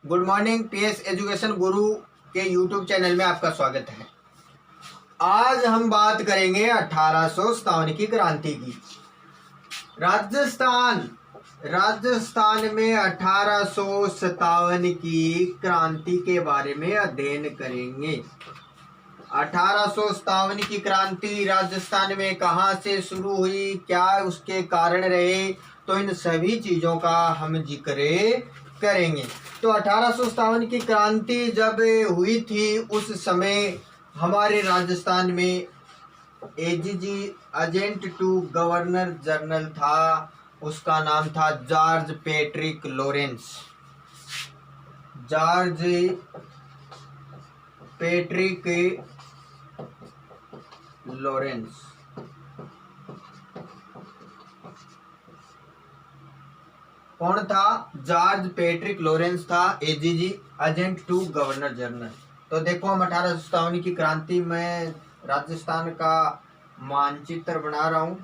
Good morning. PS education गुरु के YouTube channel में आपका स्वागत है। आज हम बात करेंगे 1857 की क्रांति की। राजस्थान में 1857 की क्रांति के बारे में अध्ययन करेंगे। 1857 की क्रांति राजस्थान में कहां से शुरू हुई, क्या उसके कारण रहे, तो इन सभी चीज़ों का हम जिक्र करेंगे। तो 1857 की क्रांति जब हुई थी उस समय हमारे राजस्थान में AGG agent to governor general था, उसका नाम था George Patrick Lawrence. George Patrick Lawrence कौन था? जॉर्ज पैट्रिक लॉरेंस था AGG agent to governor general. तो देखो, हम 1857 की क्रांति में राजस्थान का मानचित्र बना रहा हूं।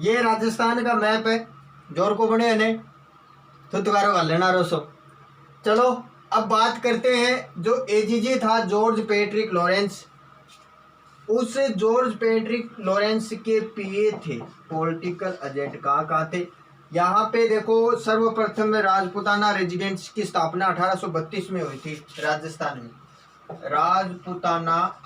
ये राजस्थान का मैप है। जोर को बने ने तो तुम्हारा कर लेना रोसो। चलो अब बात करते हैं जो एजीजी था जॉर्ज पैट्रिक लॉरेंस। उस जॉर्ज पैट्रिक लॉरेंस के पीए थे, पॉलिटिकल एजेंट कहाँ थे। यहाँ पे देखो, सर्वप्रथम राजपूताना रेजिडेंस की स्थापना 1832 में हुई थी राजस्थान में। राजपूताना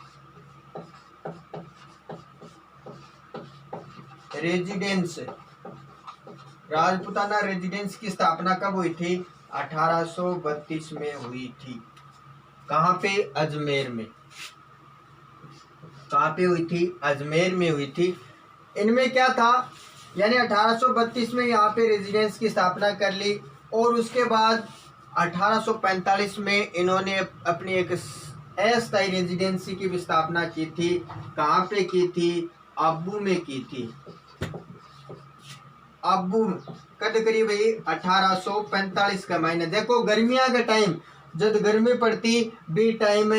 रेजिडेंस की स्थापना कब हुई थी? 1832 में हुई थी। कहाँ पे? अजमेर में। कहाँ पे हुई थी? अजमेर में हुई थी। इनमें क्या था, यानी 1832 में यहाँ पे रेजिडेंस की स्थापना कर ली और उसके बाद 1845 में इन्होंने अपनी एक अस्थायी रेजिडेंसी की भी स्थापना की थी। कहाँ पे की थी? आबू में की थी। आबू कद करीब 1845 का महीना। देखो, गर्मियां का टाइम जब गर्मी पड़ती भी टाइम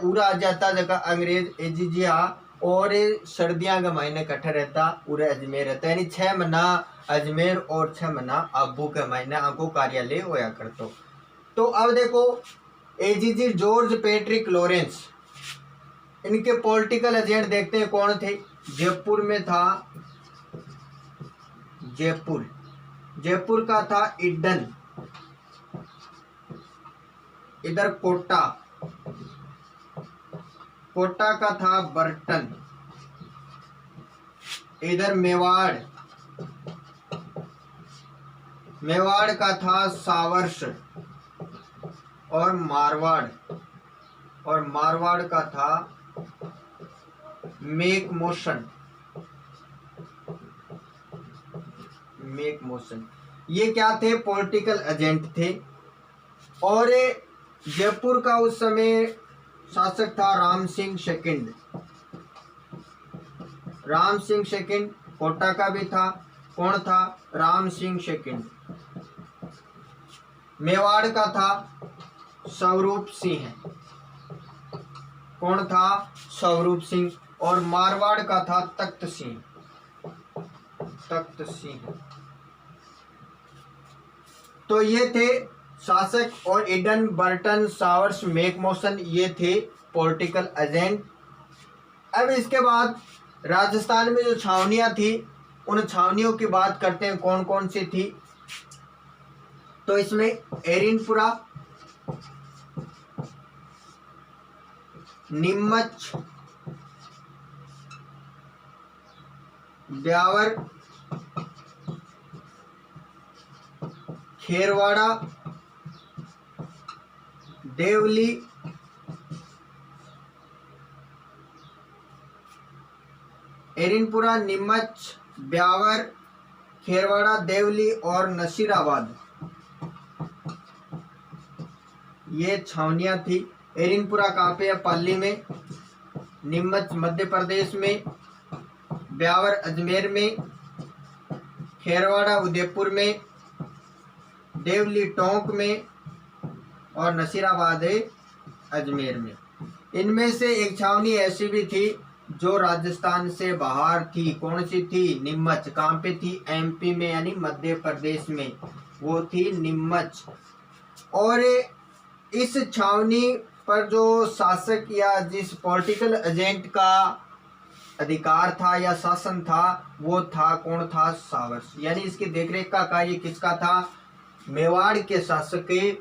उरा आ जाता जगह अंग्रेज एजीजिया, और सर्दियां का महीने इकट्ठा रहता उरा अजमेर रहता, यानी 6 महीना अजमेर और 6 महीना आबू का महीना आंखों कार्यालय होया करतो। तो अब देखो, एजीजी जॉर्ज पैट्रिक लॉरेंस, इनके पॉलिटिकल एजेंट देखते हैं कौन थे। जयपुर में था, जयपुर का था इडन, इधर कोटा का था बर्टन, इधर मेवाड़ का था सावर्स, और मारवाड़ का था मेक मोशन। ये क्या थे? पॉलिटिकल एजेंट थे। और जयपुर का उस समय शासक था राम सिंह सेकंड। कोटा का भी था, कौन था? राम सिंह सेकंड। मेवाड़ का था स्वरूप सिंह, कौन था? स्वरूप सिंह। और मारवाड़ का था तख्त सिंह। तो ये थे शासक, और इडन, बर्टन, सावर्स, मैकमोसन, ये थे पॉलिटिकल एजेंट। अब इसके बाद राजस्थान में जो छावनियां थी, उन छावनियों की बात करते हैं कौन कौन सी थी। तो इसमें एरिनपुरा, नीमच, ब्यावर, खेरवाड़ा, देवली, एरिनपुरा, नीमच, ब्यावर, खेरवाड़ा, देवली और नसीराबाद, ये छावनियां थी। एरिनपुरा कहाँ पे है? पाली में। नीमच मध्य प्रदेश में, ब्यावर अजमेर में, खेरवाड़ा उदयपुर में, देवली टोंक में, और नसीराबाद अजमेर में। इनमें से एक छावनी ऐसी भी थी जो राजस्थान से बाहर थी, कौन सी थी? नीमच। कहाँ पे थी? एमपी में, यानी मध्य प्रदेश में, वो थी नीमच। और इस छावनी पर जो शासक या जिस पॉलिटिकल एजेंट का अधिकार था या शासन था, वो था, कौन था? सावरस। यानी इसकी देखरेख का कार्य किसका था? मेवाड़ के शासक के,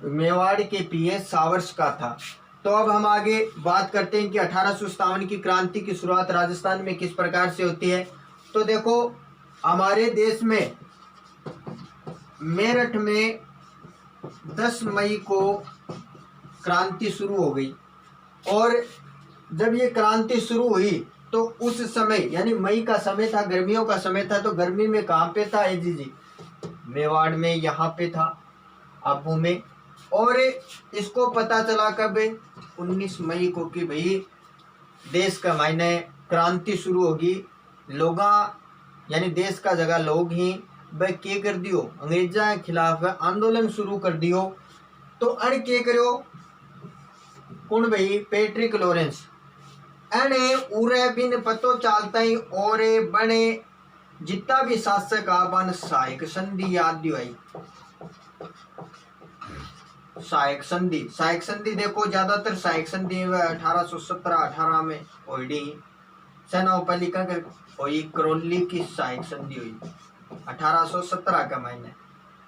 मेवाड़ के पीएस सावरस का था। तो अब हम आगे बात करते हैं कि 1857 की क्रांति की शुरुआत राजस्थान में किस प्रकार से होती है। तो देखो, हमारे देश में मेरठ में 10 मई को क्रांति शुरू हो गई। और जब ये क्रांति शुरू हुई तो उस समय, यानी मई का समय था, गर्मियों का समय था, तो गर्मी में कहाँ पे था? जी, मेवाड़ में, यहाँ पे था, आबू में। और इसको पता चला कब? 19 मई को, कि भाई देश का मायने क्रांति शुरू होगी। लोग, यानी देश का जगह लोग ही वह के कर दियो, अंग्रेजा के खिलाफ आंदोलन शुरू कर दियो। तो अण के करो कौन भाई? Patrick Lawrence. अने उरे बिन पतो चलता ही और बने जितना भी शासक आवन सहायक संधि याद दिवाई। सहायक संधि, सहायक संधि देखो, ज्यादातर सहायक संधि 1817-18 में होई। सेनापली हुई करौली की सहायक संधि हुई 1817 का महीने,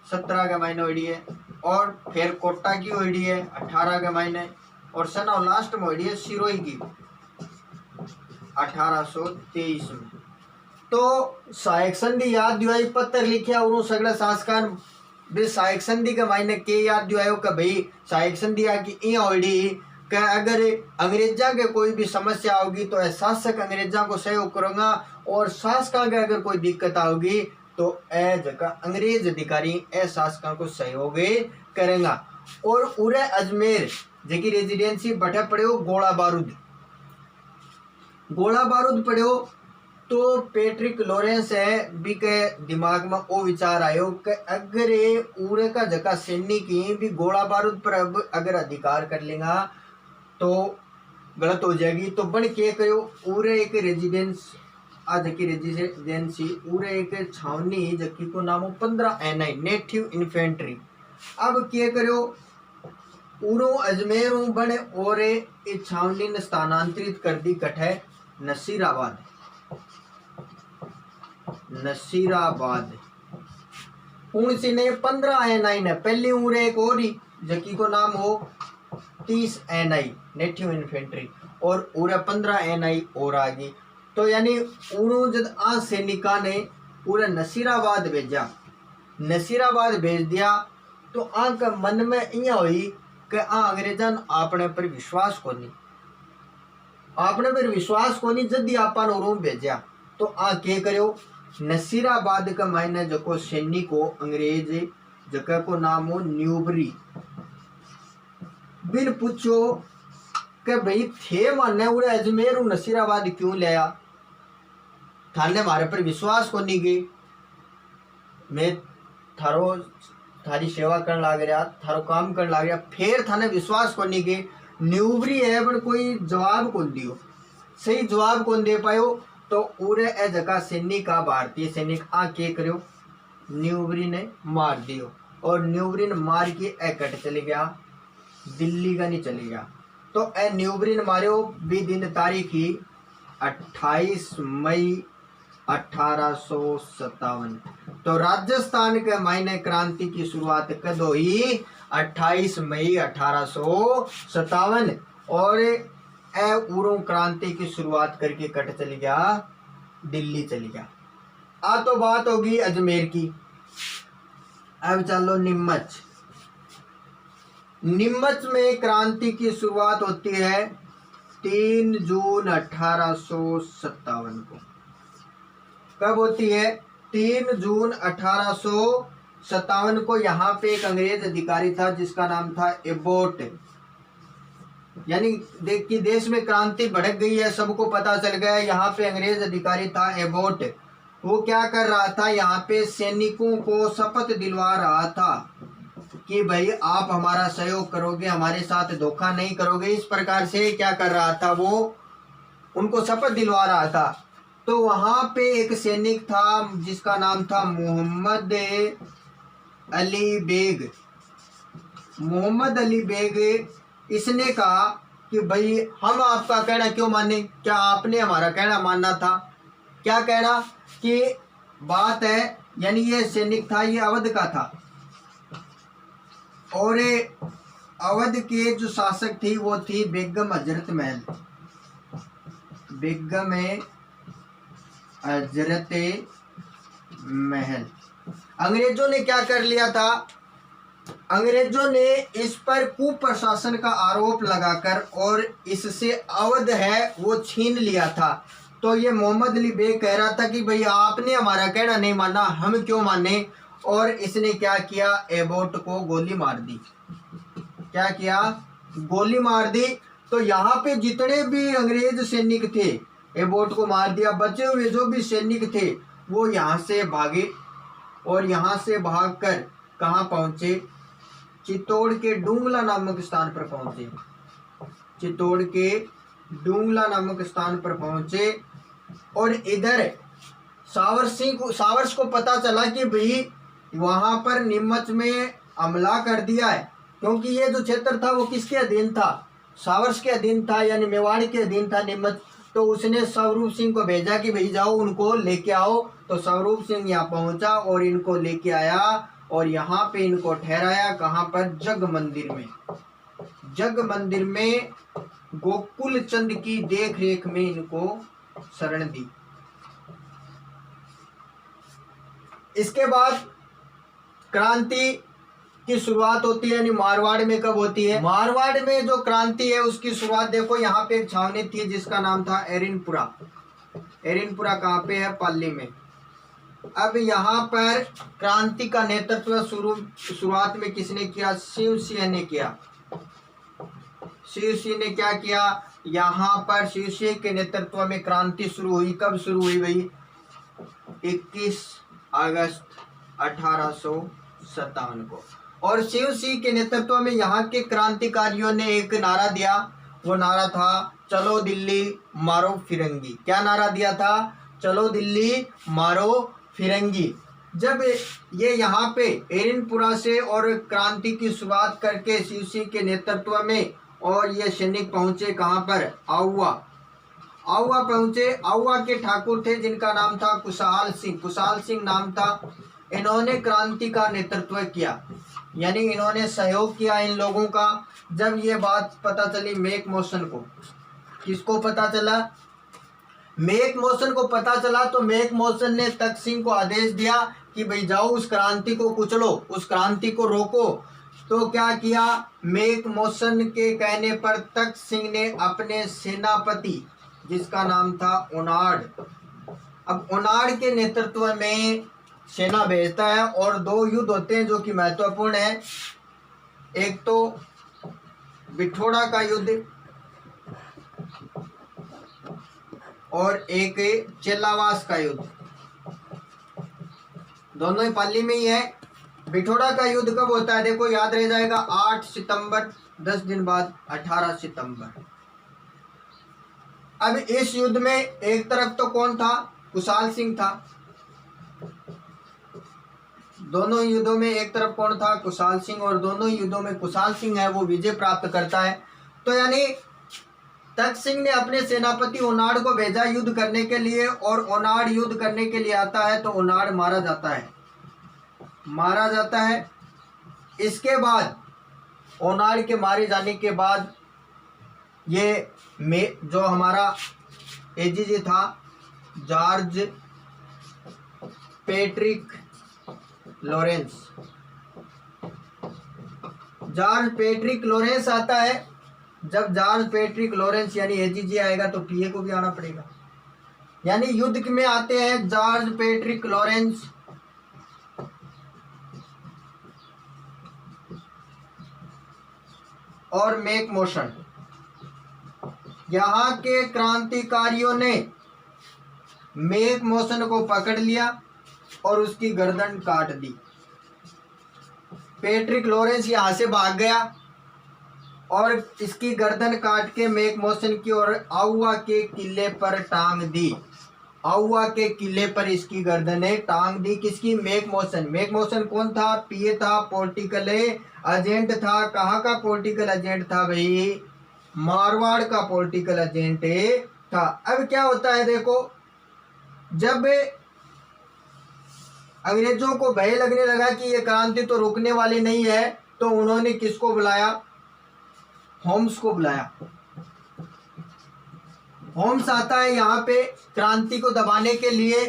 17 का महीने हुई है। और फिर कोटा की हुई है 18 के महीने। और सेना लास्ट में हुई है सिरोही की 1823 में। तो सहायक संधि याद दिवाई, पत्र लिखा और सगड़ा संस्कार भी सहायक संधि के मायने के याद दिवायो कि भाई सहायक संधि की ई होड़ी कि अगर अंग्रेजा के कोई भी समस्या होगी तो शासक अंग्रेजा को सहयोग करूंगा, और शासका के अगर कोई दिक्कत आओगी तो ए जगह अंग्रेज अधिकारी ए शासका को सहयोग करेगा। और उरे अजमेर जकी रेजिडेंसी बैठे पड़े हो गोला बारूद पड़े हो। तो पैट्रिक लॉरेंस है भी के दिमाग में वो विचार आयो कि अगर उरे का जगह सैनिक ही भी गोला बारूद पर अब अगर अधिकार कर लेगा तो गलत हो जाएगी। तो बन के करो उरे एक रेजिडेंस, आज की रेजिडेंसी उरे एक छावनी जकी को नाम 15 NI नेटिव इन्फेंट्री। अब क्या करो उरो अजमेर बने और इस छावनी ने स्थानांतरित कर दी कठे नसीराबाद। उनसी ने 15 NI ने पहली उम्र एक और ही जकी को नाम हो 30 NI नेटिव इन्फेंट्री, और उरे 15 NI और आ गई। तो यानी उन्हों जब आ सैनिका ने पूरे नसीराबाद भेज दिया। तो आ का मन में इया हुई कि आ अंग्रेजा आपने पर विश्वास कोनी जल्दी आपन और भेजा। तो आ के करो नसीराबाद का मायने जको सैनिक को अंग्रेज जगह को नाम हो न्यूबरी। बिन पूछो कि भाई थे माने उरे अजमेर नसीराबाद क्यों लिया? थाने मारे पर विश्वास को नहीं गई, मैं थारी सेवा करने लग रहा, थारो काम करने लग रहा, फिर थाने विश्वास को नहीं गई। न्यूबरी है पर कोई जवाब कौन दियो, सही जवाब कौन दे पायो। तो उरे ए जगह सैनिक का भारतीय सैनिक आ के करो न्यूबरी ने मार दियो, और न्यूबरी ने मार के ए कट चले गया, दिल्ली का नहीं चले गया। तो ए न्यूबरी ने मारो भी दिन तारीख ही 28 मई 1857। तो राजस्थान के मायने क्रांति की शुरुआत कद हुई 28 मई 1857। और ए उरो क्रांति की शुरुआत करके कट चली गया, दिल्ली चली गया। आ तो बात होगी अजमेर की। अब चलो नीमच में क्रांति की शुरुआत होती है 3 जून 1857 को। कब होती है? 3 जून 1857 को। यहाँ पे एक अंग्रेज अधिकारी था जिसका नाम था एबोट। यानी देख कि देश में क्रांति भड़क गई है, सबको पता चल गया। यहाँ पे अंग्रेज अधिकारी था एबोट। वो क्या कर रहा था? यहाँ पे सैनिकों को शपथ दिलवा रहा था कि भाई आप हमारा सहयोग करोगे, हमारे साथ धोखा नहीं करोगे। इस प्रकार से क्या कर रहा था वो? उनको शपथ दिलवा रहा था। तो वहाँ पे एक सैनिक था जिसका नाम था मोहम्मद अली बेग। मोहम्मद अली बेग इसने कहा कि भाई हम आपका कहना क्यों माने, क्या आपने हमारा कहना मानना था। क्या कहना कि बात है, यानी ये सैनिक था, ये अवध का था और अवध के जो शासक थी वो थी बेगम हजरत महल। बेगम हजरत महल। अंग्रेजों ने क्या कर लिया था, अंग्रेजों ने इस पर कुप्रशासन का आरोप लगाकर और इससे अवध है वो छीन लिया था। तो ये मोहम्मद अली बेग कह रहा था कि भाई आपने हमारा कहना नहीं माना, हम क्यों माने। और इसने क्या किया, एबोट को गोली मार दी। क्या किया, गोली मार दी। तो यहाँ पे जितने भी अंग्रेज सैनिक थे एबोट को मार दिया। बचे हुए जो भी सैनिक थे वो यहाँ से भागे और यहाँ से भागकर कहाँ पहुँचे, चित्तौड़ के डूंगला नामक स्थान पर पहुँचे। चित्तौड़ के डूंगला नामक स्थान पर पहुँचे और इधर सावर्स को पता चला कि भाई वहाँ पर नीमच में हमला कर दिया है, क्योंकि ये जो क्षेत्र था वो किसके अधीन था, सावर्स के अधीन था, यानी मेवाड़ के अधीन था नीमच। तो उसने स्वरूप सिंह को भेजा कि भाई जाओ उनको लेके आओ। तो स्वरूप सिंह यहाँ पहुंचा और इनको लेके आया और यहाँ पे इनको ठहराया। कहाँ पर, जग मंदिर में। जग मंदिर में गोकुल चंद की देख रेख में इनको शरण दी। इसके बाद क्रांति की शुरुआत होती है, यानी मारवाड़ में कब होती है, मारवाड़ में जो क्रांति है उसकी शुरुआत देखो, यहाँ पे एक छावनी थी जिसका नाम था एरिनपुरा। एरिनपुरा कहाँ पे है, पाली में। अब यहाँ पर क्रांति का नेतृत्व शुरुआत में किसने किया, शिव सिंह ने किया। शिव सिंह ने क्या किया, यहाँ पर शिव सिंह के नेतृत्व में क्रांति शुरू हुई। कब शुरू हुई भाई, 21 अगस्त 1857 को। और शिव सिंह के नेतृत्व में यहाँ के क्रांतिकारियों ने एक नारा दिया, वो नारा था चलो दिल्ली मारो फिरंगी। क्या नारा दिया था, चलो दिल्ली मारो फिरंगी। जब ये यहाँ पे एरिनपुरा से और क्रांति की शुरुआत करके शिव सिंह के नेतृत्व में और ये सैनिक पहुंचे कहाँ पर, आहुआ। आहुआ पहुंचे। आहुआ के ठाकुर थे जिनका नाम था कुशाल सिंह। कुशाल सिंह नाम था। इन्होंने क्रांति का नेतृत्व किया, यानी इन्होंने सहयोग किया इन लोगों का। जब ये बात पता चली मेक मोशन को, किसको पता चला, मेक मोशन को पता चला, तो मेक मोशन ने तख्त सिंह को आदेश दिया कि भाई जाओ उस क्रांति को कुचलो, उस क्रांति को रोको। तो क्या किया, मेक मोशन के कहने पर तख्त सिंह ने अपने सेनापति जिसका नाम था ओनाड, अब ओनाड के नेतृत्व में सेना भेजता है और दो युद्ध होते हैं जो कि महत्वपूर्ण है। एक तो बिठोड़ा का युद्ध और एक चेलावास का युद्ध, दोनों ही पाली में ही है। बिठोड़ा का युद्ध कब होता है, देखो याद रह जाएगा, 8 सितंबर, 10 दिन बाद 18 सितंबर। अब इस युद्ध में एक तरफ तो कौन था, कुशाल सिंह था। दोनों युद्धों में एक तरफ कौन था, कुशाल सिंह, और दोनों युद्धों में कुशाल सिंह है वो विजय प्राप्त करता है। तो यानी तख्त सिंह ने अपने सेनापति ओनाड को भेजा युद्ध करने के लिए, और ओनाड युद्ध करने के लिए आता है तो ओनाड मारा जाता है, मारा जाता है। इसके बाद ओनाड के मारे जाने के बाद ये जो हमारा एजीजे था George Patrick Lawrence, George Patrick Lawrence आता है। जब जॉर्ज पैट्रिक लॉरेंस यानी एजीजे आएगा तो पीए को भी आना पड़ेगा, यानी युद्ध में आते हैं जॉर्ज पैट्रिक लॉरेंस और मेक मोशन। यहाँ के क्रांतिकारियों ने मेक मोशन को पकड़ लिया और उसकी गर्दन काट दी। पैट्रिक लॉरेंस यहाँ से भाग गया और इसकी गर्दन काट के मेक मोशन की और आउवा के किले पर टांग दी। आउवा के किले पर इसकी गर्दनें टांग दी। किसकी? Make motion. मेक मोशन कौन था? पीए था, पॉलिटिकल एजेंट था। कहाँ का पॉलिटिकल एजेंट था भाई? मारवाड़ का पॉलिटिकल एजेंट था। अब क्या होता है देखो, जब अंग्रेजों को भय लगने लगा कि ये क्रांति तो रुकने वाली नहीं है, तो उन्होंने किसको बुलाया? होम्स को बुलाया। होम्स आता है यहाँ पे क्रांति को दबाने के लिए।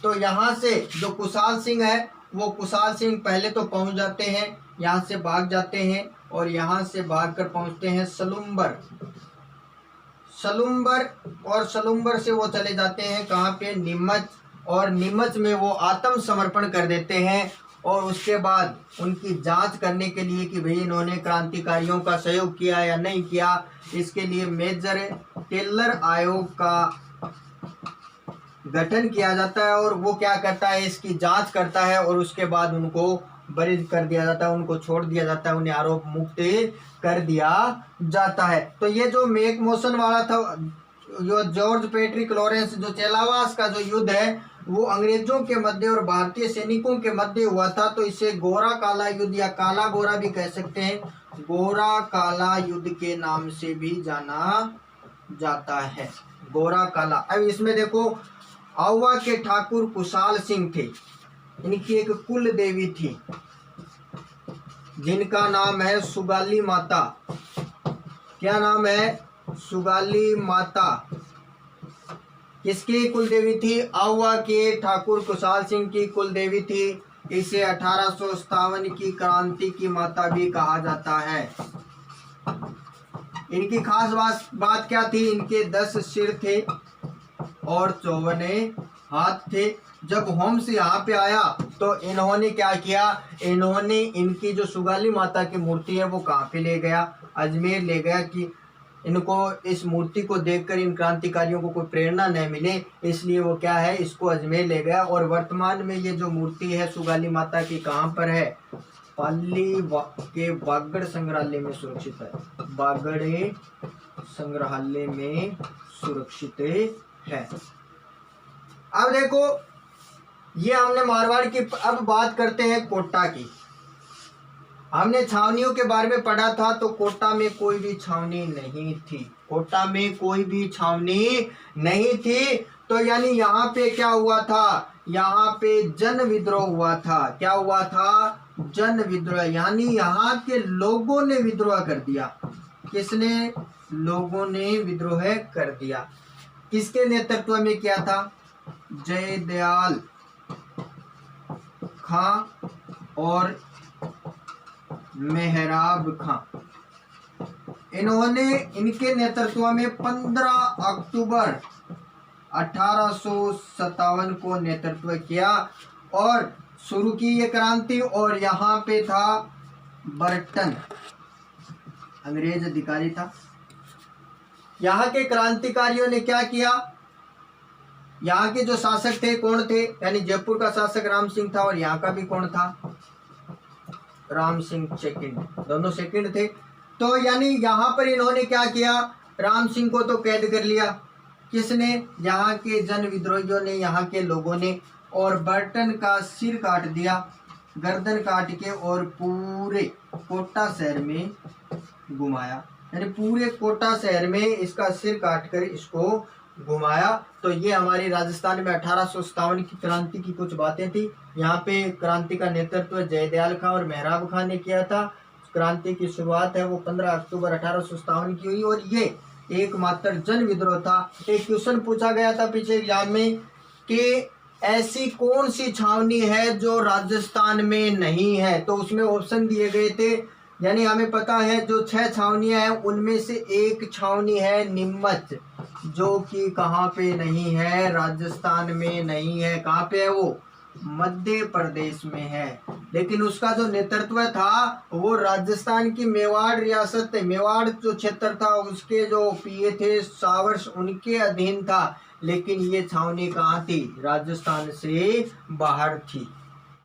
तो यहाँ से जो कुशाल सिंह है, वो कुशाल सिंह पहले तो पहुंच जाते हैं, यहाँ से भाग जाते हैं और यहाँ से भागकर पहुंचते हैं सलुम्बर। और सलुम्बर से वो चले जाते हैं कहाँ पे? नीमच। और नीमच में वो आत्मसमर्पण कर देते हैं। और उसके बाद उनकी जांच करने के लिए कि भाई इन्होंने क्रांतिकारियों का सहयोग किया या नहीं किया, इसके लिए मेजर टेलर आयोग का गठन किया जाता है। और वो क्या करता है? इसकी जांच करता है और उसके बाद उनको बरी कर दिया जाता है, उनको छोड़ दिया जाता है, उन्हें आरोप मुक्त कर दिया जाता है। तो ये जो मेक मोशन वाला था, जो जॉर्ज पैट्रिक लॉरेंस, जो चेलावास का जो युद्ध है, वो अंग्रेजों के मध्य और भारतीय सैनिकों के मध्य हुआ था। तो इसे गोरा काला युद्ध या काला गोरा भी कह सकते हैं, गोरा काला युद्ध के नाम से भी जाना जाता है, गोरा काला। अब इसमें देखो, आउवा के ठाकुर कुशाल सिंह थे, इनकी एक कुल देवी थी जिनका नाम है सुगाली माता। क्या नाम है? सुगाली माता। किसकी कुल देवी थी? आउवा के ठाकुर कुशाल सिंह की कुल देवी थी। इसे 1857 की क्रांति की माता भी कहा जाता है। इनकी खास बात क्या थी? इनके 10 सिर थे और 54 हाथ थे। जब होम्स यहाँ पे आया तो इन्होंने क्या किया? इन्होंने इनकी जो सुगाली माता की मूर्ति है वो कहाँ पे ले गया? अजमेर ले गया, कि इनको इस मूर्ति को देखकर इन क्रांतिकारियों को कोई प्रेरणा न मिले, इसलिए वो क्या है, इसको अजमेर ले गया। और वर्तमान में ये जो मूर्ति है सुगाली माता की कहाँ पर है? पाली के बागड़ संग्रहालय में सुरक्षित है, बागड़े संग्रहालय में सुरक्षित है। अब देखो, ये हमने मारवाड़ की। अब बात करते हैं कोटा की। हमने छावनियों के बारे में पढ़ा था, तो कोटा में कोई भी छावनी नहीं थी, कोटा में कोई भी छावनी नहीं थी। तो यानी यहाँ पे क्या हुआ था? यहाँ पे जन विद्रोह हुआ था। क्या हुआ था? जन विद्रोह, यानी यहाँ के लोगों ने विद्रोह कर दिया। किसने? लोगों ने विद्रोह कर दिया। किसके नेतृत्व में किया था? जयदयाल खां और मेहराब खां। इन्होंने, इनके नेतृत्व में 15 अक्टूबर 1857 को नेतृत्व किया और शुरू की ये क्रांति। और यहाँ पे था बर्टन, अंग्रेज अधिकारी था। यहाँ के क्रांतिकारियों ने क्या किया? यहाँ के जो शासक थे कौन थे? यानी जयपुर का शासक राम सिंह था और यहाँ का भी कौन था? राम सिंह सेकंड, दोनों सेकंड थे। तो यानी यहाँ पर इन्होंने क्या किया? राम सिंह को तो कैद कर लिया। किसने? यहाँ के जन विद्रोहियों ने, यहाँ के लोगों ने। और बर्टन का सिर काट दिया, गर्दन काट के, और पूरे कोटा शहर में घुमाया। यानी पूरे कोटा शहर में इसका सिर काटकर इसको घुमाया। तो ये हमारी राजस्थान में 1857 की क्रांति की कुछ बातें थी। यहाँ पे क्रांति का नेतृत्व जयदयाल खां और मेहराब खां ने किया था। क्रांति की शुरुआत है वो 15 अक्टूबर 1857 की हुई और ये एकमात्र जन विद्रोह था। एक क्वेश्चन पूछा गया था पीछे एग्जाम में कि ऐसी कौन सी छावनी है जो राजस्थान में नहीं है, तो उसमें ऑप्शन दिए गए थे। यानी हमें पता है जो 6 छावनियां हैं उनमें से एक छावनी है नीमच, जो कि कहाँ पे नहीं है? राजस्थान में नहीं है। कहाँ पे है वो? मध्य प्रदेश में है। लेकिन उसका जो नेतृत्व था वो राजस्थान की मेवाड़ रियासत, मेवाड़ जो क्षेत्र था उसके जो पीए थे सावर्स, उनके अधीन था। लेकिन ये छावनी कहाँ थी? राजस्थान से बाहर थी।